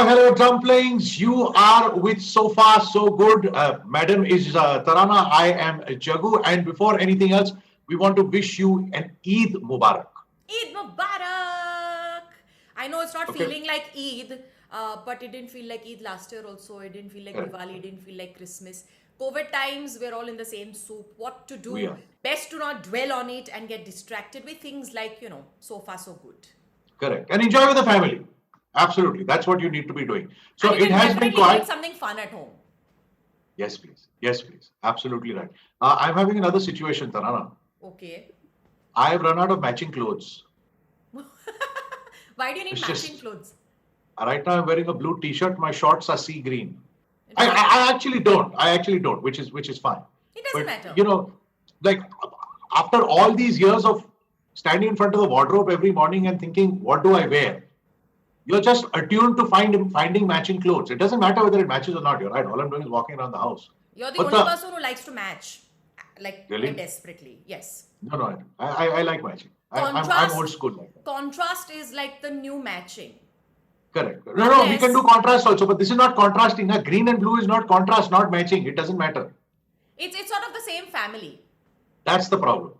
Hello, dumplings. You are with so far so good. Madam is Tarana. I am Jagu. And before anything else, we want to wish you an Eid Mubarak. Eid Mubarak! I know it's not Okay. feeling like Eid, but it didn't feel like Eid last year also. It didn't feel like Correct. Diwali, it didn't feel like Christmas. COVID times, we're all in the same soup. What to We do? are. Best to not dwell on it and get distracted with things like, so far so good. Correct. And enjoy with the family. Absolutely. That's what you need to be doing. So And you it can has been definitely eat quite. something fun at home. Yes, please. Yes, please. Absolutely right. I'm having another situation, Tarana. Okay. I have run out of matching clothes. Why do you need It's matching just clothes? right now I'm wearing a blue t-shirt. My shorts are sea green. It I, doesn't I, matter. I actually don't. I actually don't, which is fine. It doesn't But matter. like after all these years of standing in front of the wardrobe every morning and thinking, what do I wear? You're just attuned to finding matching clothes. It doesn't matter whether it matches or not. You're right. All I'm doing is walking around the house. You're the But only the person who likes to match, like quite really, desperately. Yes. no. I like matching. I'm old Contrast school like that. contrast is like the new matching. Correct. No. We can do Unless contrast also, but this is not contrasting. Now, green and blue is not contrast, not matching. It doesn't matter. it's sort of the same family. That's the problem.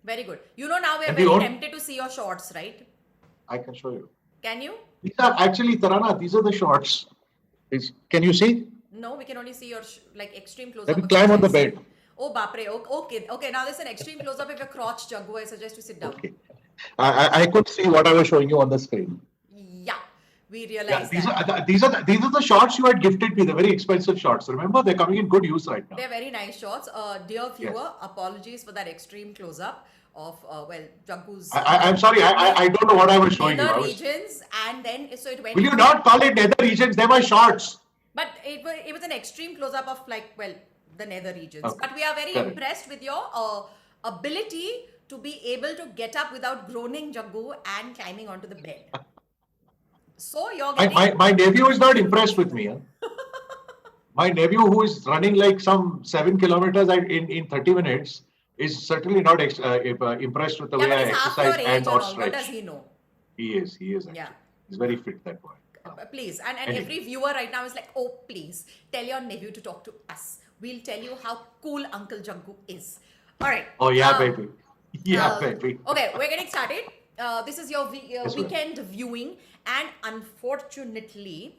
Very good. Now we are And the very only tempted to see your shorts, right? I can show you. Can you? These are actually Tarana. These are the shorts. Can you see? No, we can only see your like extreme close Let up me of your climb on the chest. bed. Oh, bapre. Okay. Now there's an extreme close up of your crotch, Jaggu. I suggest you sit down. Okay. I could see what I was showing you on the screen. Yeah, we Yeah, realize these that. are the shorts you had gifted me. The very expensive shorts. Remember, they're coming in good use right now. They're very nice shots. Dear Yes. viewer, apologies for that extreme close up of Jaggu's I'm sorry. I don't know what I was showing you. nether I was. regions, and then so it went Will you into. not call it nether regions? They're my shorts. But it was an extreme close up of the nether regions. Okay. But we are very Correct. impressed with your ability to be able to get up without groaning, Jaggu, and climbing onto the bed. So you're My, getting. my, my nephew is not impressed with me. Huh? My nephew, who is running like some 7 kilometers in 30 minutes, is certainly not impressed with the Yeah, way but I he's half your exercise age and and or all. What does stretch. he know? He is Yeah. actually. He's very fit, that boy. Please, and Anyway. every viewer right now is like, oh, please tell your nephew to talk to us. We'll tell you how cool Uncle Jaggu is. All right. Oh, yeah, baby. Yeah, Uh, baby. okay, we're getting started. This is your Yes, ma'am. weekend viewing, and unfortunately,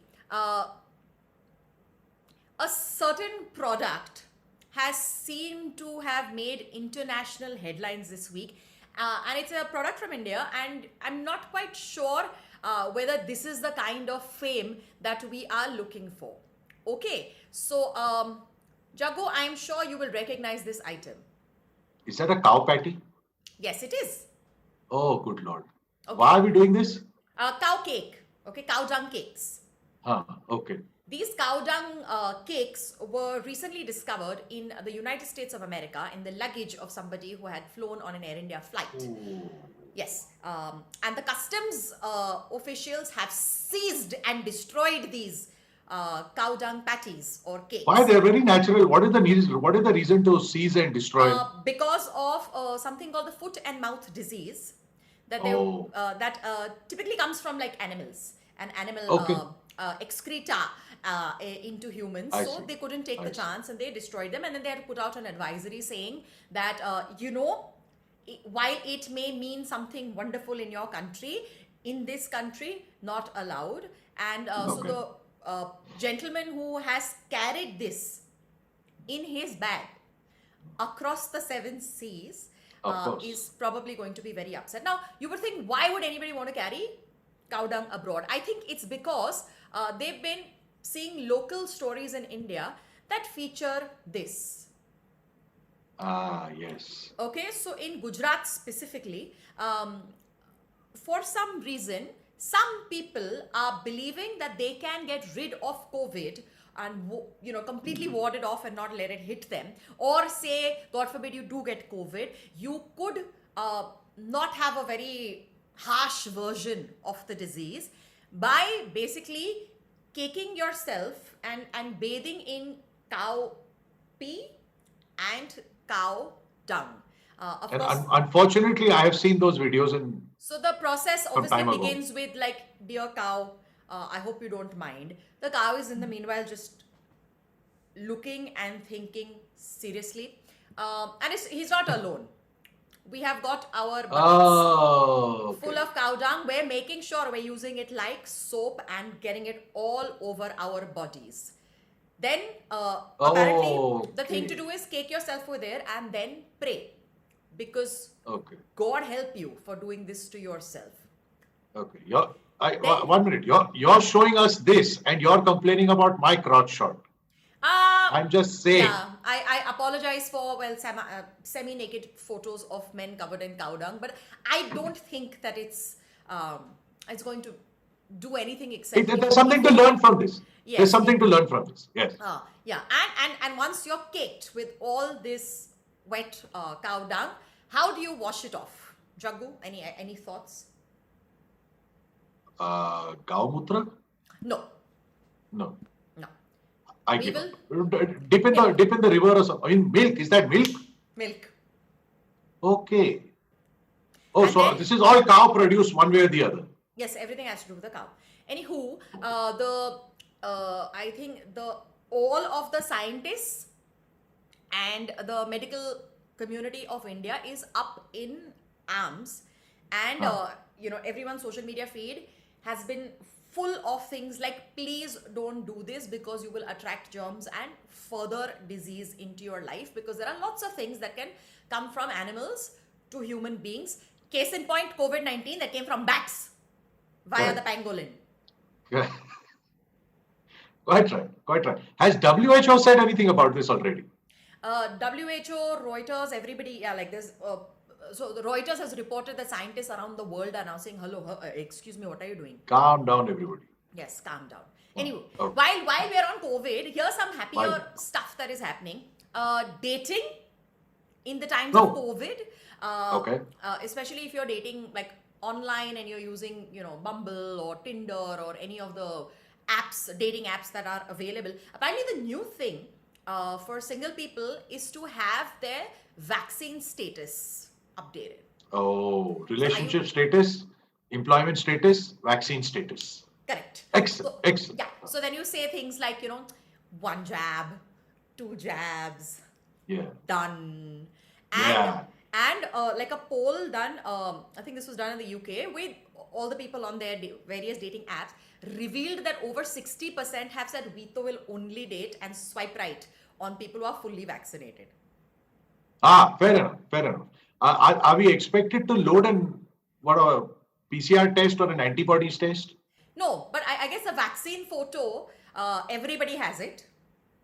a certain product has seemed to have made international headlines this week. And it's a product from India, and I'm not quite sure whether this is the kind of fame that we are looking for. Okay, so Jago, I'm sure you will recognize this item. Is that a cow patty? Yes, it is. Oh, good Lord. Okay. Why are we doing this? Cow cake, okay, cow dung cakes. Okay. These cow dung cakes were recently discovered in the United States of America in the luggage of somebody who had flown on an Air India flight. Ooh. Yes, and the customs officials have seized and destroyed these cow dung patties or cakes. Why? They're very natural. What is the reason? What is the reason to seize and destroy? Because of something called the foot and mouth disease that Oh. typically comes from like animals and animal Okay. excreta into humans. I So see. they couldn't take I the see. chance and they destroyed them, and then they had to put out an advisory saying that while it may mean something wonderful in your country, in this country not allowed. And so Okay. the gentleman who has carried this in his bag across the seven seas Of course. is probably going to be very upset. Now, you would think, why would anybody want to carry cow dung abroad? I think it's because they've been seeing local stories in India that feature this. Yes. Okay, so in Gujarat specifically, for some reason, some people are believing that they can get rid of COVID and completely ward it off and not let it hit them, or say, God forbid, you do get COVID, you could not have a very harsh version of the disease by basically caking yourself and bathing in cow pee and cow dung. Of And course, unfortunately, I have seen those videos in so the process some time obviously ago. begins with like, dear cow, I hope you don't mind. The cow is in the meanwhile just looking and thinking seriously. And he's not alone. We have got our buckets Oh, full okay. of cow dung. We're making sure we're using it like soap and getting it all over our bodies. Then, apparently, the thing to Okay. do is cake yourself with air and then pray. Because Okay. God help you for doing this to yourself. Okay. Then, 1 minute. You're showing us this and you're complaining about my crotch shot. uh, I'm just saying. yeah, I apologize for, well, semi-naked photos of men covered in cow dung, but I don't think that it's going to do anything except There's something to learn from this. There's Yes, something to learn from this. Yes. yeah, and once you're caked with all this wet cow dung, how do you wash it off? Jaggu, any thoughts? Gaumutra? No, No. no. I We give will up. Dip in the river or something. In milk. Is that milk? milk. Okay. Oh, And so then, this is all cow produced one way or the other. yes, everything has to do with the cow. Anywho, I think all of the scientists and the medical community of India is up in arms, and everyone's social media feed has been full of things like, please don't do this because you will attract germs and further disease into your life, because there are lots of things that can come from animals to human beings. Case in point, COVID-19 that came from bats via Right. the pangolin. Yeah. Quite right. Quite right. Has WHO said anything about this already? WHO, Reuters, everybody, yeah, like this. So the Reuters has reported that scientists around the world are now saying, "Hello, excuse me, what are you doing?" Calm down, everybody. Yes, calm down. Anyway, Okay. while we're on COVID, here's some happier Why? stuff that is happening. Dating in the times No. of COVID, Okay. especially if you're dating like online and you're using, Bumble or Tinder or any of the dating apps that are available. Apparently, the new thing for single people is to have their vaccine status updated. Oh, So relationship status, employment status, vaccine status. correct. Excellent. So, Excellent. yeah. So then you say things like, one jab, two jabs, Yeah. done, Yeah. and like a poll done. I think this was done in the UK with all the people on their various dating apps, revealed that over 60% have said Veto will only date and swipe right on people who are fully vaccinated. Fair enough. Fair enough. Are we expected to load a PCR test or an antibodies test? No, but I guess a vaccine photo, everybody has it,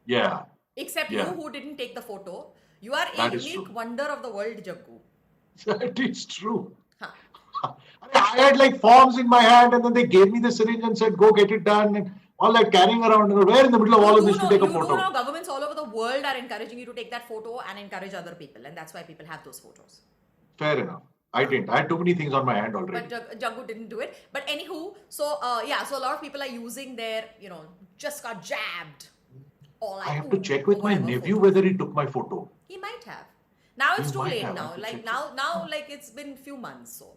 Yeah. except Yeah. you who didn't take the photo. You are a That is unique true. wonder of the world, Jaggu. That is true. Huh. I had like forms in my hand, and then they gave me the syringe and said, "Go get it done." And all that carrying around. And where in the middle of all of this to take a You do photo? know governments all over the world are encouraging you to take that photo and encourage other people, and that's why people have those photos. Fair enough. I didn't. I had too many things on my hand already. But Jaggu didn't do it. But anywho, so so a lot of people are using their, just got jabbed. Or like, I have to ooh, check with or my whatever nephew photos. whether he took my photo. He might have. Now it's He too might late have. I now. have to Like check now, it. like it's been few months. So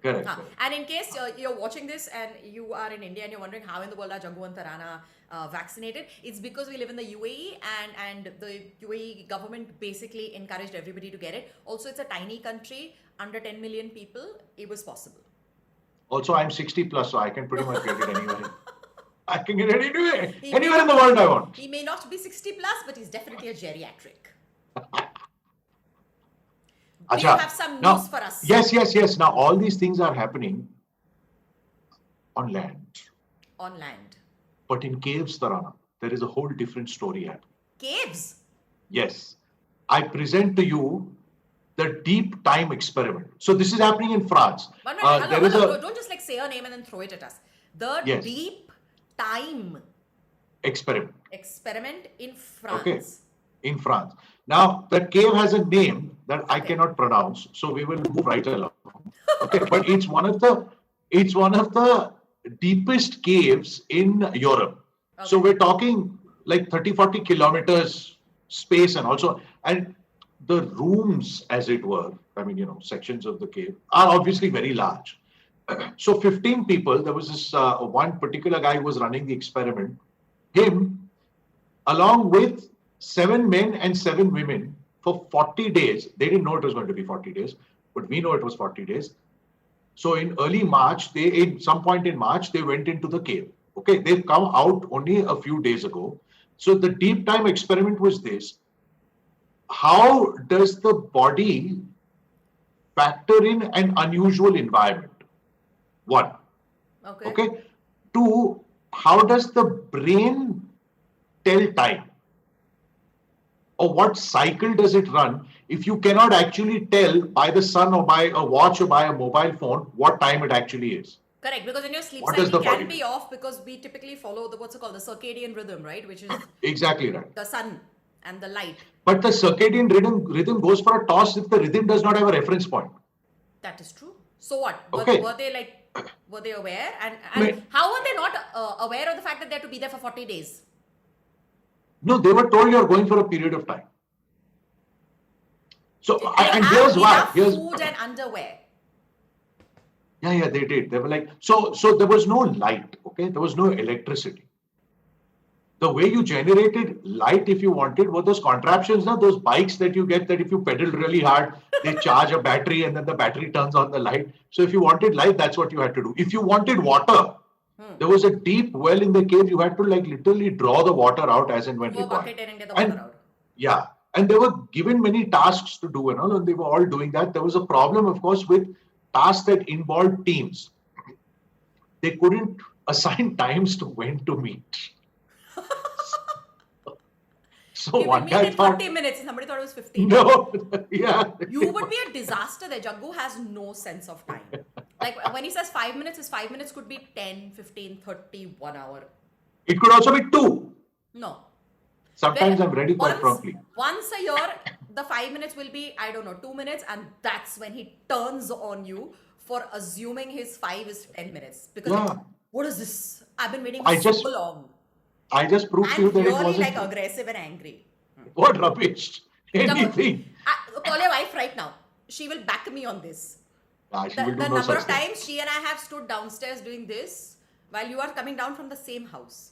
Correct, Huh. correct. And in case you're watching this and you are in India and you're wondering how in the world are Jaggu and Tarana vaccinated, it's because we live in the UAE and the UAE government basically encouraged everybody to get it. Also, it's a tiny country, under 10 million people. It was possible. Also, I'm 60 plus, so I can pretty much get it anywhere. I can get it anywhere, He anywhere may in the not- world I want. He may not be 60 plus, but he's definitely a geriatric. Do you Acha, have some now, news for us? Yes. Now, all these things are happening on land. On land. But in caves, Tarana, there is a whole different story happening. Caves. Yes. I present to you the deep time experiment. So this is happening in France. One minute, There is a don't just like say a name and then throw it at us. The Yes. deep time experiment. experiment in France. Okay. In France. Now, that cave has a name that I Okay. cannot pronounce, so we will move right along. Okay, but it's one of the deepest caves in Europe. So Okay. we're talking like 30, 40 kilometers space, and the rooms, as it were, I mean, sections of the cave are obviously very large. So 15 people, there was this one particular guy who was running the experiment. Him, along with 7 men and 7 women for 40 days. They didn't know it was going to be 40 days, but we know it was 40 days. So in early March, in some point in March, they went into the cave. Okay, they've come out only a few days ago. So the deep time experiment was this. How does the body factor in an unusual environment? One. Okay. Two, how does the brain tell time? Or what cycle does it run if you cannot actually tell by the sun or by a watch or by a mobile phone what time it actually is? Correct, because in your sleep What does cycle the can body be do? off because we typically follow the what's it called, the circadian rhythm, right? Which is Exactly right. the sun and the light. But the circadian rhythm goes for a toss if the rhythm does not have a reference point. That is true. So what? Okay. Were they aware? And May- how were they not aware of the fact that they had to be there for 40 days? No, they were told you're going for a period of time. So, Did they and have here's why. enough Here's food and underwear? Yeah, they did. They were like, so there was no light, okay? There was no electricity. The way you generated light, if you wanted, were those contraptions, now those bikes that you get that if you pedal really hard, they charge a battery and then the battery turns on the light. So if you wanted light, that's what you had to do. If you wanted water, there was a deep well in the cave. You had to like literally draw the water out as and when Go required. bucket in and get the water out. Yeah, and they were given many tasks to do and all, and they were all doing that. There was a problem, of course, with tasks that involved teams. They couldn't assign times to when to meet. So You would one meet guy in thought, 40 minutes and somebody thought it was 15. no, yeah. You would be a disaster there. Jaggu has no sense of time. Like when he says 5 minutes, his 5 minutes could be 10, 15, 30, 1 hour. It could also be 2. No. Sometimes When- I'm ready quite promptly. Once a year, the 5 minutes will be, I don't know, 2 minutes, and that's when he turns on you for assuming his 5 is 10 minutes. Because Yeah. like, what is this? I've been waiting I so just- long. I just proved to you I'm that it really wasn't. like aggressive and angry. What rubbish? Anything. Call your wife right now. She will back me on this. Ah, she The will do no number such of thing. times she and I have stood downstairs doing this while you are coming down from the same house.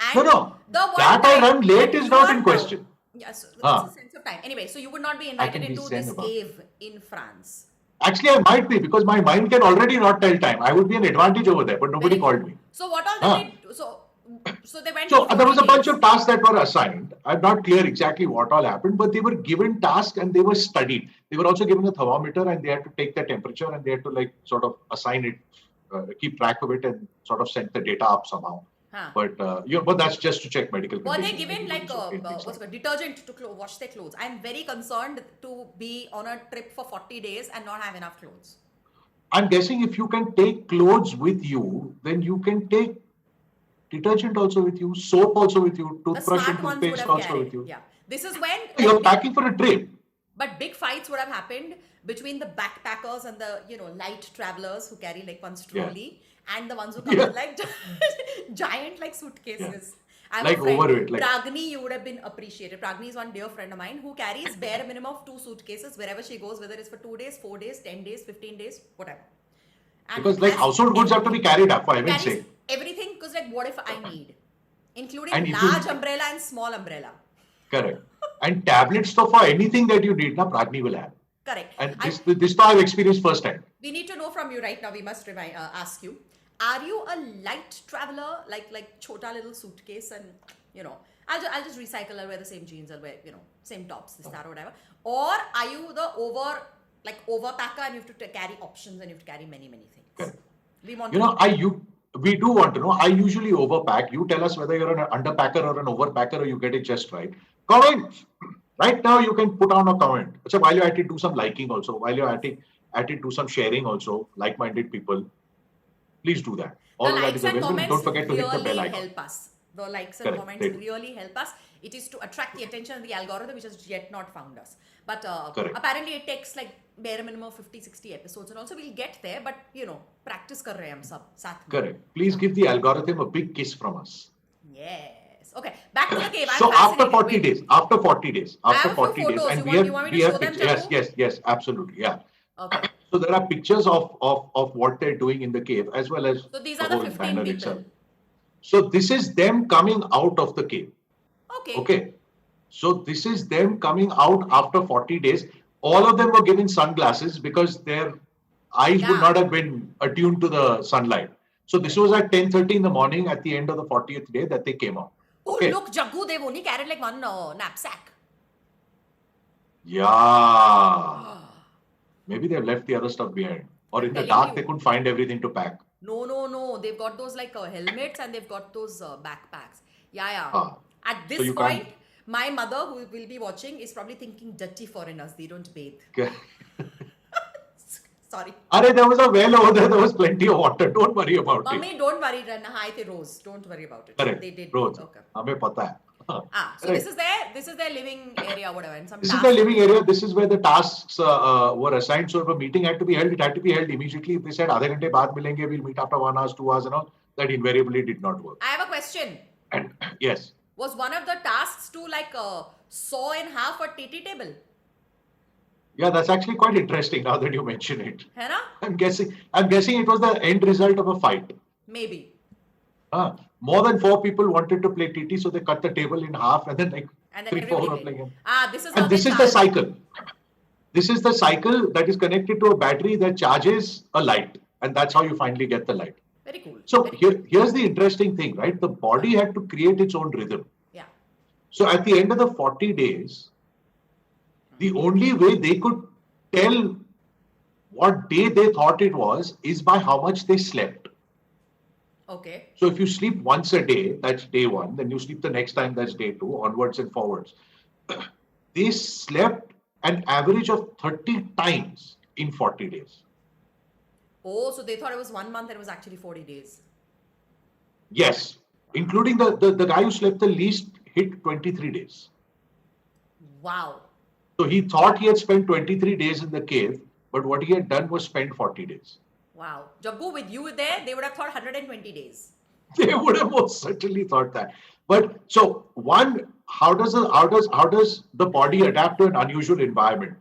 And No. the one That I time run late when is you not are in down- question. Yes, it's Ah. a sense of time. Anyway, so you would not be I invited can be into zen this about cave in France. Actually, I might be because my mind can already not tell time. I would be an advantage over there, but nobody Very called good. me. So what all Ah. did they do? So they went So for there was a 40 bunch days. of tasks that were assigned. I'm not clear exactly what all happened, but they were given tasks and they were studied. They were also given a thermometer and they had to take their temperature and they had to like sort of assign it, keep track of it, and sort of send the data up somehow. Huh. But that's just to check medical Were they conditions. given and like things like what's it that. called, detergent to wash their clothes? I'm very concerned to be on a trip for 40 days and not have enough clothes. I'm guessing if you can take clothes with you, then you can take detergent also with you, soap also with you, The toothbrush and smart ones would toothpaste have also carried. with you. Yeah. This is when You're like, packing for a trip. but big fights would have happened between the backpackers and the light travelers who carry like one trolley and the ones who come Yeah. with like giant like suitcases. I have Like a friend, overweight, like- Pragni, you would have been appreciated. Pragni is one dear friend of mine who carries bare minimum of 2 suitcases wherever she goes, whether it's for 2 days, 4 days, 10 days, 15 days, whatever. And Because like has household goods have to be carried up, for heaven's carries sake. everything because like what if I need? Including And if you- large umbrella and small umbrella. Correct. And tablets, so for anything that you need, na Pragni will have. Correct. And this I've experienced firsthand. We need to know from you right now. We must ask you: are you a light traveler, like chota little suitcase, and I'll just recycle. I'll wear the same jeans. I'll wear same tops, this that or whatever. Or are you the overpacker and you have to carry options and you have to carry many things? Correct. We want You to know, we do want to know. I usually overpack. You tell us whether you're an underpacker or an overpacker or you get it just right. Comment. Right now, you can put on a comment. So while you're at it, do some liking also. While you're at it, do some sharing also. Like-minded people. Please do that. All the of that likes is and available. comments Don't forget to hit the bell really icon. help us. The likes and Correct. comments They do. really help us. It is to attract the attention of the algorithm, which has yet not found us. But Correct. apparently it takes like bare minimum of 50-60 episodes, and also we'll get there. But practice kar rahe hum sab saath mein. Correct. Please give the algorithm a big kiss from us. Yes. Okay. Back to the cave. I'm So after fascinated. 40 Wait. days, after 40 days, have after a few 40 days, photos. and You want me to show them, yes, Jaggu? yes, absolutely, yeah. Okay. So there are pictures of what they're doing in the cave as well as So these the are the whole 15 banner people. itself. So this is them coming out of the cave. Okay. Okay. So this is them coming out after 40 days. All of them were given sunglasses because their eyes would Yeah. not have been attuned to the sunlight. So this was at 10:30 in the morning at the end of the 40th day that they came out. Oh, Okay. look, Jaggu, they've only carried like one knapsack. Yeah. Maybe they've left the other stuff behind. Or I'm in the telling dark, you. they couldn't find everything to pack. No. They've got those like helmets and they've got those backpacks. Yeah. Ah. At So this you point, can't- my mother, who will be watching, is probably thinking dirty foreigners. They don't bathe. Okay. Sorry. Arey, there was a well over there. There was plenty of water. Don't worry about it. Mummy, don't worry. Nahai the Rose. Don't worry about it. Correct. They did. Rose. Okay. हमें पता है. So Correct. this is their living area, whatever. And some This is tasks. the living area. This is where the tasks were assigned. So if a meeting had to be held, it had to be held immediately. If they said आधे घंटे बाद मिलेंगे, we'll meet after 1 hour, 2 hours, and all, that invariably did not work. I have a question. And yes, Was one of the tasks to like saw in half a TT table? yeah, that's actually quite interesting now that you mention it. है ना? I'm guessing it was the end result of a fight. Maybe. More than 4 people wanted to play TT, so they cut the table in half, and then like And then 3, 4 were everybody playing. did. This is how And they this is the charge. cycle. This is the cycle that is connected to a battery that charges a light, and that's how you finally get the light. Very cool. So Very cool. here's the interesting thing, right? The body had to create its own rhythm. Yeah. So at the end of the 40 days, the only way they could tell what day they thought it was is by how much they slept. Okay. So if you sleep once a day, that's day 1, then you sleep the next time, that's day 2, onwards and forwards. They slept an average of 30 times in 40 days. Oh, so they thought it was 1 month and it was actually 40 days. Yes, including the guy who slept the least hit 23 days. Wow. So he thought he had spent 23 days in the cave, but what he had done was spend 40 days. Wow. Jaggu, with you there, they would have thought 120 days. They would have most certainly thought that. But so one, how does the body adapt to an unusual environment?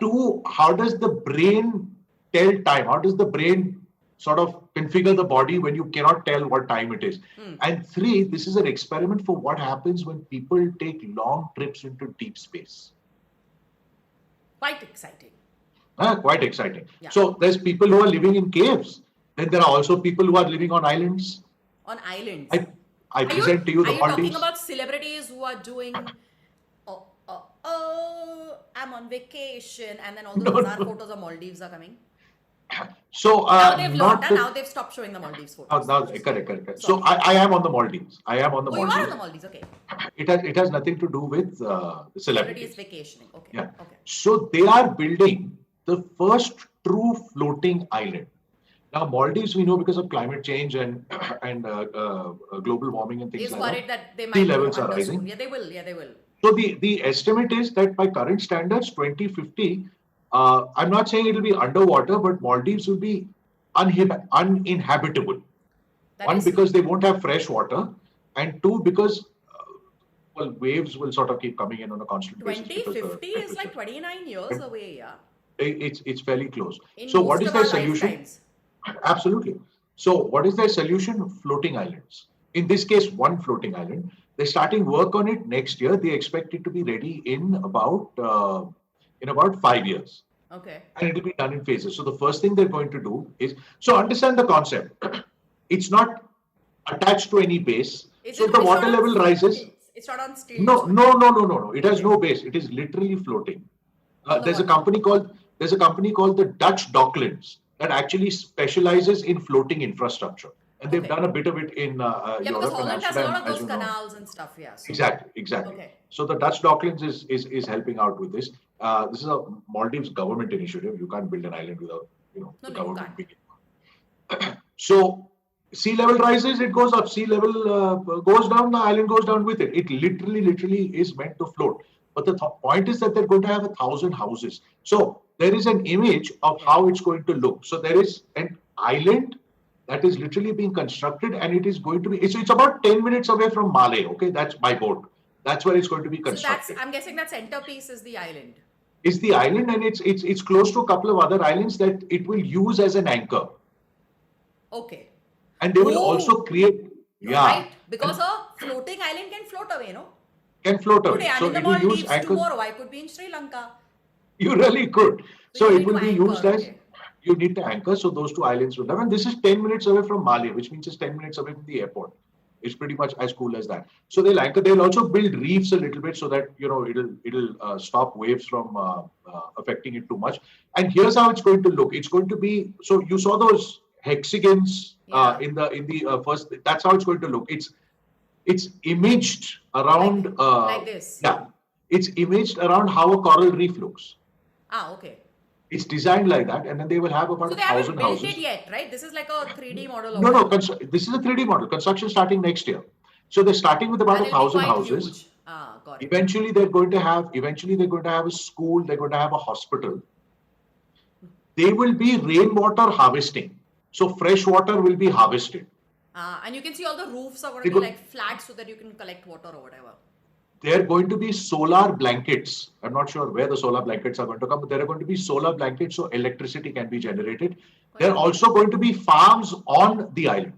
2, how does the brain tell time? How does the brain sort of configure the body when you cannot tell what time it is? And 3, this is an experiment for what happens when people take long trips into deep space. Quite exciting. Quite exciting. Yeah. So there's people who are living in caves. Then there are also people who are living on islands. On islands. I present to you the Are you Maldives. talking about celebrities who are doing, I'm on vacation, and then all those bizarre photos of Maldives are coming? So Now they've not learned, and now they've stopped showing the Maldives photos. correct. So I am on the Maldives. I am on the Oh, you are Maldives. on the Maldives, okay. It has nothing to do with Celebrity celebrities. is vacationing, okay. Yeah. Okay. So they are building the first true floating island. Now Maldives we know because of climate change and global warming and things Is like worried that. that they Sea might go levels are under rising. soon. Yeah, they will. Yeah, they will. So the estimate is that by current standards, 2050, I'm not saying it will be underwater, but Maldives will be uninhabitable. That One, is- because they won't have fresh water, and 2, because waves will sort of keep coming in on a constant basis. because the 2050 is like temperature- 29 years away, yeah. It's fairly close. In So most what is of their our solution? lifetimes. Absolutely. So what is their solution? Floating islands. In this case, one floating island. They're starting work on it next year. They expect it to be ready in about 5 years. Okay. And it will be done in phases. So the first thing they're going to do is, so understand the concept. It's not attached to any base. So It's the water not on level rises. stilts. It's not on stilts. No. It has no base. It is literally floating. On the There's a water. company called the Dutch Docklands that actually specializes in floating infrastructure, and they've Okay. done a bit of it in Yeah, because Europe and Holland has a Amsterdam, lot of as those you know. canals and stuff, yeah. So. Exactly. Okay. So the Dutch Docklands is helping out with this. This is a Maldives government initiative. You can't build an island without the No, you government can't. being involved. So sea level rises, it goes up. Sea level goes down, the island goes down with it. It literally is meant to float. But the point is that they're going to have 1,000 houses. So there is an image of how it's going to look. So there is an island that is literally being constructed, and it is going to be. It's about 10 minutes away from Malé. Okay, that's by boat. That's where it's going to be So constructed. I'm guessing that centerpiece is the island. is the island, and it's close to a couple of other islands that it will use as an anchor, Okay. and they will also Oh, create, you're yeah, right. Because and a floating island can float away, no? can float Today away. I'm So in the it will use Maldives. anchors. Tomorrow I could be in Sri Lanka. You really could. So So you it need to will be used anchor. as, Okay. you need to anchor. So those two islands will have, and this is 10 minutes away from Mali, which means it's 10 minutes away from the airport. It's pretty much as cool as that. So they'll anchor. They'll also build reefs a little bit so that it'll stop waves from affecting it too much. And here's how it's going to look. It's going to be, so you saw those hexagons Yeah. in the first. That's how it's going to look. It's imaged Like around. like this. Yeah, it's imaged around how a coral reef looks. Ah, okay. It's designed like that, and then they will have about So a they haven't thousand built it houses. yet, right? This is like a 3D model or No, no, whatever. this is a 3D model. Construction starting next year. So they're starting with about And a it'll be thousand quite houses. huge. Ah, got it. Eventually they're going to have a school. They're going to have a hospital. They will be rainwater harvesting. So fresh water will be harvested. And you can see all the roofs are going They to be go, like flat so that you can collect water or whatever. there are going to be solar blankets. I'm not sure where the solar blankets are going to come, but there are going to be solar blankets so electricity can be generated. There are also going to be farms on the island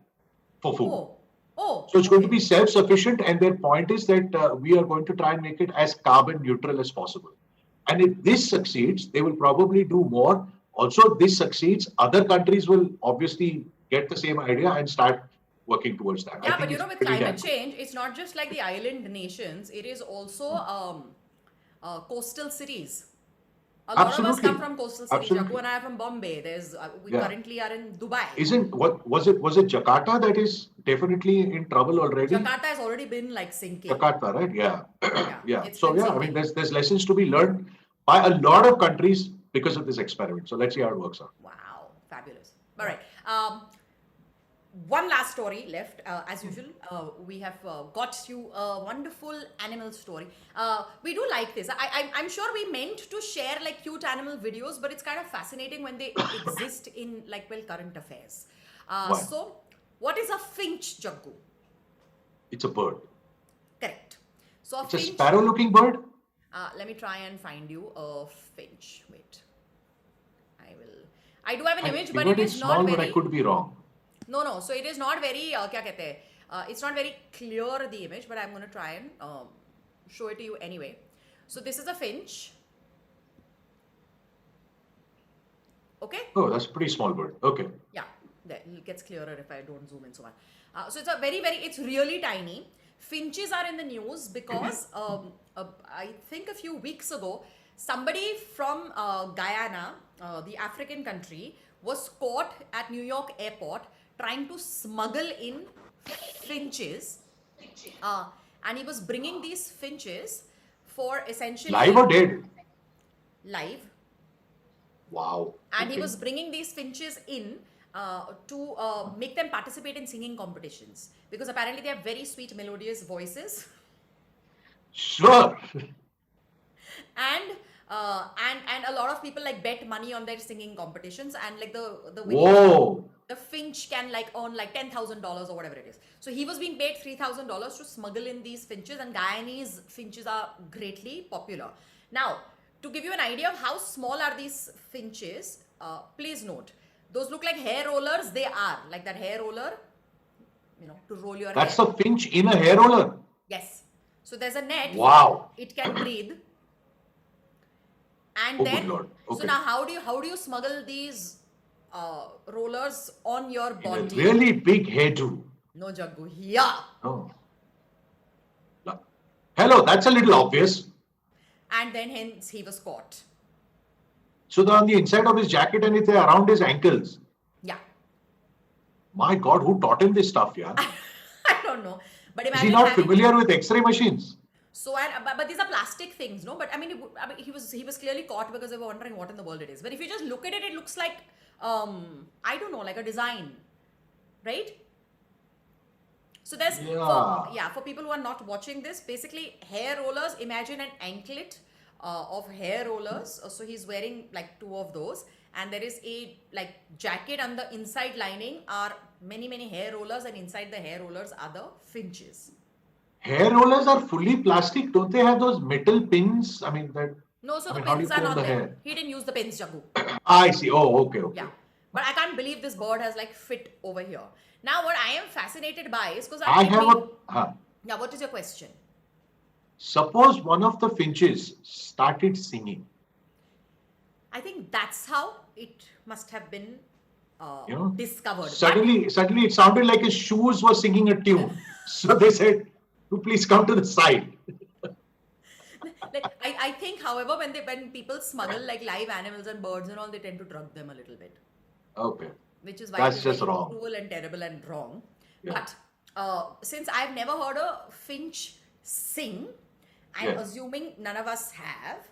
for food. Oh, oh, So it's going to okay. be self-sufficient, and their point is that we are going to try and make it as carbon neutral as possible. And if this succeeds, they will probably do more. Also, this succeeds, other countries will obviously get the same idea and start working towards that. I Yeah, but think you it's know, with pretty climate damn good. change, it's not just like the island nations, it is also coastal cities. A lot of us come Absolutely. from coastal cities. Jagu Absolutely. and I are from Bombay. We Yeah. currently are in Dubai. Isn't what was it Jakarta that is definitely in trouble already? Jakarta has already been like sinking. Jakarta, right? Yeah. Yeah, Yeah. it's So been yeah, I mean sinking. there's lessons to be learned by a lot of countries because of this experiment. So let's see how it works out. Wow, fabulous. All right. One last story left. As usual, we have got you a wonderful animal story. We do like this. I'm sure we meant to share like cute animal videos, but it's kind of fascinating when they exist in like, well, current affairs. Why? So, what is a finch, Jaggu? It's a bird. Correct. So, a It's a finch. sparrow-looking bird. Let me try and find you a finch. Wait. I will. I do have an I image, but figured it it's is small, not but I very. could be wrong. No. So it is not very. क्या कहते हैं? It's not very clear the image, but I'm going to try and show it to you anyway. So this is a finch. Okay. Oh, that's a pretty small bird. Okay. Yeah, it gets clearer if I don't zoom in so much. So it's a it's really tiny. Finches are in the news because I think a few weeks ago, somebody from Guyana, the African country, was caught at New York airport trying to smuggle in finches. And he was bringing these finches for essentially Live or dead? live. Wow. And he Okay. was bringing these finches in to make them participate in singing competitions because apparently they have very sweet melodious voices Sure. and a lot of people like bet money on their singing competitions and like the winning Whoa. the finch can like earn like $10,000 or whatever it is. So he was being paid $3,000 to smuggle in these finches, and Guyanese finches are greatly popular. Now, to give you an idea of how small are these finches, please note, those look like hair rollers. They are like that hair roller, to roll your That's hair. a finch in a hair roller. Yes. So there's a net. Wow. It can breathe. And Oh, then, good Lord. so Okay. now how do you smuggle these rollers on your In a body? really big hairdo. No, Jaggu. Yeah. Oh. Hello, that's a little obvious. And then hence he was caught. So on the inside of his jacket and it's around his ankles. Yeah. My God, who taught him this stuff, yeah? I don't know. But Is he imagine not having, familiar with X-ray machines? so and but these are plastic things, no? But I mean, he was clearly caught because they were wondering what in the world it is. But if you just look at it, it looks like I don't know, like a design, right? So there's for people who are not watching this, basically hair rollers. Imagine an anklet of hair rollers. So he's wearing like two of those, and there is a like jacket, and the inside lining are many hair rollers, and inside the hair rollers are the finches. Hair rollers are fully plastic. Don't they have those metal pins? I mean, that No, so I the mean, how do you pins are comb not the there. hair? He didn't use the pins, Jagu. I see. Oh, okay, okay. Yeah. But I can't believe this bird has like fit over here. Now, what I am fascinated by is because I have a. Now, what is your question? Suppose one of the finches started singing. I think that's how it must have been You know, discovered. suddenly it sounded like his shoes were singing a tune. So they said, "You please come to the side." Like I think, however, when people smuggle like live animals and birds and all, they tend to drug them a little bit, Okay, which is why that's it is just very wrong. cruel and terrible and wrong. Yeah. But since I've never heard a finch sing, I'm Yeah. assuming none of us have,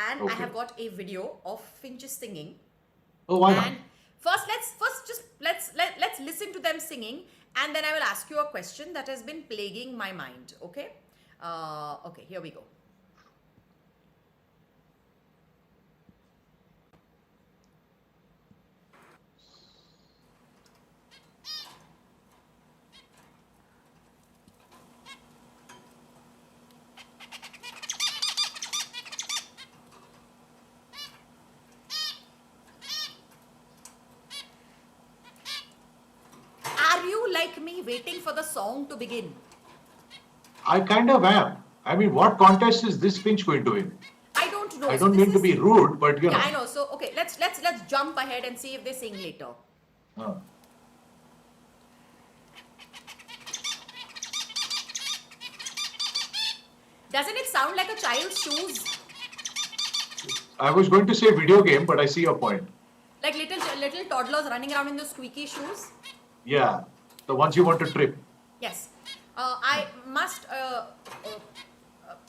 and I Okay. have got a video of finches singing. Oh, why not? And let's listen to them singing, and then I will ask you a question that has been plaguing my mind. Okay, okay, here we go. Are you like me waiting for the song to begin? I kind of am. I mean, what contest is this finch going to win? I don't know. I So don't this mean to is- be rude, but you Yeah, know. I know. So okay, let's jump ahead and see if they sing later. Uh, Doesn't it sound like a child's shoes? I was going to say video game, but I see your point. Like little toddlers running around in those squeaky shoes? Yeah, the ones you want to trip. Yes. I must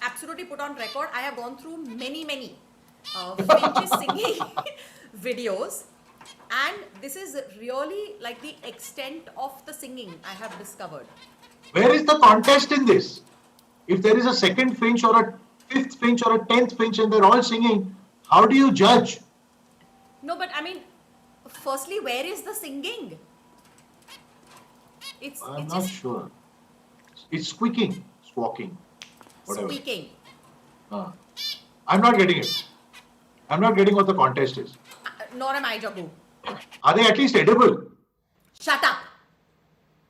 absolutely put on record, I have gone through many finches singing videos, and this is really like the extent of the singing I have discovered. Where is the contest in this? If there is a second finch or a fifth finch or a 10th finch and they're all singing, how do you judge? No, but I mean, firstly, where is the singing? It's I'm it's not just sure. It's squeaking, squawking, whatever. squeaking. I'm not getting it. I'm not getting what the contest is. Nor am I, Jagu. Are they at least edible? Shut up.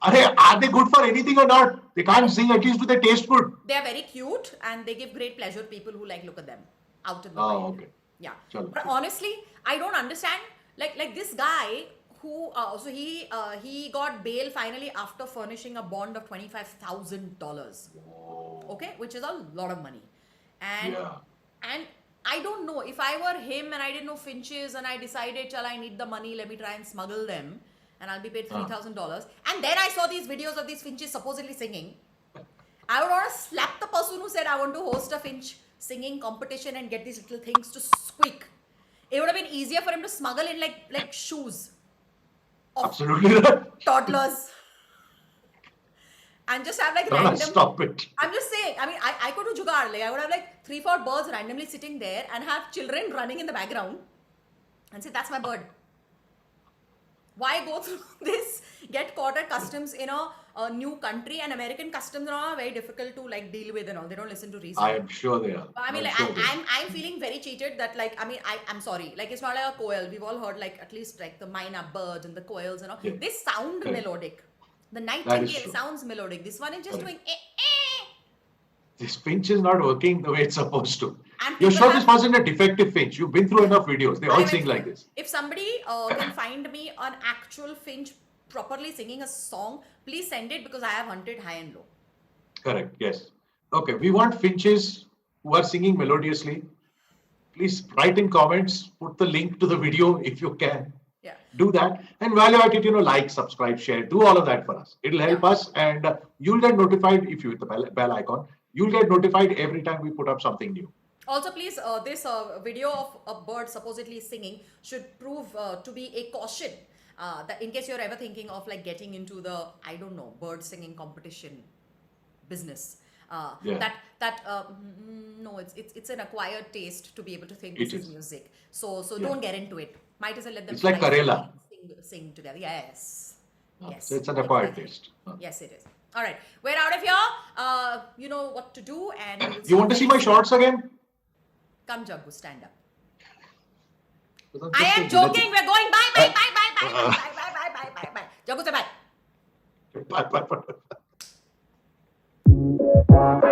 Are they good for anything or not? They can't sing, at least do they taste good? They are very cute and they give great pleasure to people who like look at them out in the Oh, wild. okay. Yeah. Chalo. But honestly, I don't understand. Like this guy who he got bail finally after furnishing a bond of $25,000. Okay, which is a lot of money. And Yeah. and I don't know, if I were him and I didn't know finches and I decided, chal, I need the money, let me try and smuggle them, and I'll be paid $3,000. And then I saw these videos of these finches supposedly singing. I would want to slap the person who said, I want to host a finch singing competition and get these little things to squeak. It would have been easier for him to smuggle in like shoes of Absolutely not. toddlers and just have like No, random. stop it. I'm just saying, I mean, I could do jugaad. Like, I would have like 3-4 birds randomly sitting there and have children running in the background and say, that's my bird. Why go through this? Get caught at customs in a new country, and American customs and all are very difficult to like deal with and all. They don't listen to reason. I am sure they are. I mean, I'm like, sure they are. I'm feeling very cheated that like, I mean, I'm sorry. Like, it's not like a quail. We've all heard like at least like the myna birds and the quails and all. Yeah. They sound Correct. melodic. The That is nightingale true. sounds melodic. This one is just Correct. doing This finch is not working the way it's supposed to. And You're people sure this have- wasn't a defective finch? You've been through enough videos. They I all went sing through- like this. If somebody can find me an actual finch properly singing a song, please send it because I have hunted high and low. Correct. Yes. Okay. We want finches who are singing melodiously. Please write in comments. Put the link to the video if you can. Yeah. Do that and value at it. Like, subscribe, share. Do all of that for us. It'll help us, and you'll get notified if you hit the bell icon. You'll get notified every time we put up something new. Also, please, this video of a bird supposedly singing should prove to be a caution that in case you're ever thinking of like getting into the, I don't know, bird singing competition business. Yeah. No, it's an acquired taste to be able to think It this is is. music. So Yeah. don't get into it. Might as well let them. It's like fly Karela. and sing together. Yes. Yes. So it's an acquired exactly. taste. Yes, it is. All right, we're out of here. You know what to do, and we'll You want to see my very soon. shorts again? Come, Jaggu, stand up. Because I I'm am just a joking. We're going bye, bye, bye, bye, bye, bye, bye, bye, bye, bye, bye. Jaggu, say bye. Bye, bye, bye.